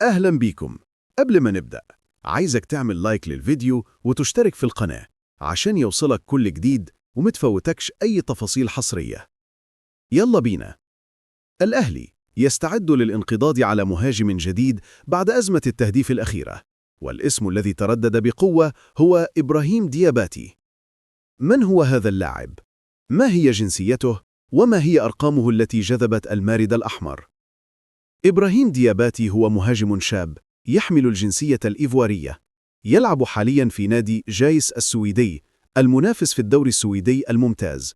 أهلا بيكم. قبل ما نبدأ، عايزك تعمل لايك للفيديو وتشترك في القناة عشان يوصلك كل جديد ومتفوتكش أي تفاصيل حصرية. يلا بينا. الأهلي يستعد للانقضاض على مهاجم جديد بعد أزمة التهديف الأخيرة، والاسم الذي تردد بقوة هو إبراهيم دياباتي. من هو هذا اللاعب؟ ما هي جنسيته؟ وما هي أرقامه التي جذبت المارد الأحمر؟ إبراهيم دياباتي هو مهاجم شاب يحمل الجنسية الإيفوارية، يلعب حالياً في نادي جايس السويدي المنافس في الدوري السويدي الممتاز.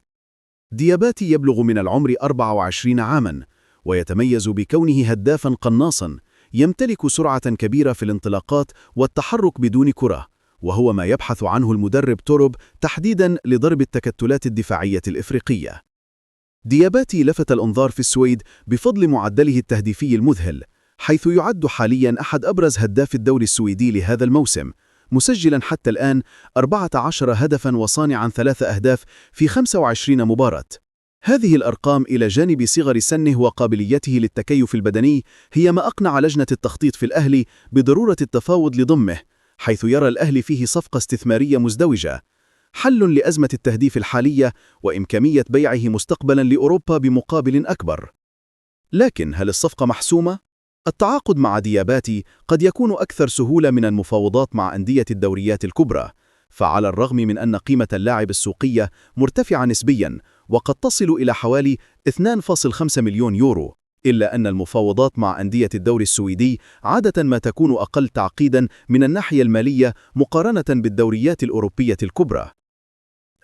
دياباتي يبلغ من العمر 24 عاماً، ويتميز بكونه هدافاً قناصاً، يمتلك سرعة كبيرة في الانطلاقات والتحرك بدون كرة، وهو ما يبحث عنه المدرب توروب تحديداً لضرب التكتلات الدفاعية الإفريقية. دياباتي لفت الأنظار في السويد بفضل معدله التهديفي المذهل، حيث يعد حالياً أحد أبرز هداف الدوري السويدي لهذا الموسم، مسجلاً حتى الآن 14 هدفاً وصانعاً 3 أهداف في 25 مباراة. هذه الأرقام إلى جانب صغر سنه وقابليته للتكيف البدني هي ما أقنع لجنة التخطيط في الأهلي بضرورة التفاوض لضمه، حيث يرى الأهلي فيه صفقة استثمارية مزدوجة، حل لأزمة التهديف الحالية وإمكانية بيعه مستقبلاً لأوروبا بمقابل أكبر. لكن هل الصفقة محسومة؟ التعاقد مع دياباتي قد يكون أكثر سهولة من المفاوضات مع أندية الدوريات الكبرى، فعلى الرغم من أن قيمة اللاعب السوقية مرتفعة نسبياً وقد تصل إلى حوالي 2.5 مليون يورو، إلا أن المفاوضات مع أندية الدوري السويدي عادة ما تكون أقل تعقيداً من الناحية المالية مقارنة بالدوريات الأوروبية الكبرى.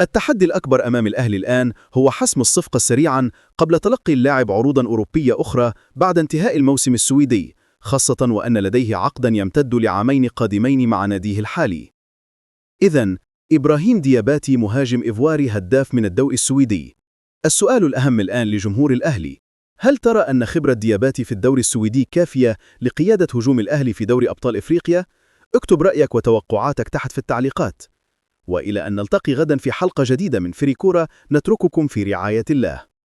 التحدي الأكبر أمام الأهلي الآن هو حسم الصفقة سريعاً قبل تلقي اللاعب عروضاً أوروبية أخرى بعد انتهاء الموسم السويدي، خاصة وأن لديه عقداً يمتد لعامين قادمين مع ناديه الحالي. إذن، إبراهيم دياباتي مهاجم إيفواري هداف من الدوري السويدي. السؤال الأهم الآن لجمهور الأهلي: هل ترى أن خبرة دياباتي في الدوري السويدي كافية لقيادة هجوم الأهلي في دوري أبطال إفريقيا؟ اكتب رأيك وتوقعاتك تحت في التعليقات. وإلى أن نلتقي غدا في حلقة جديدة من فريكورة، نترككم في رعاية الله.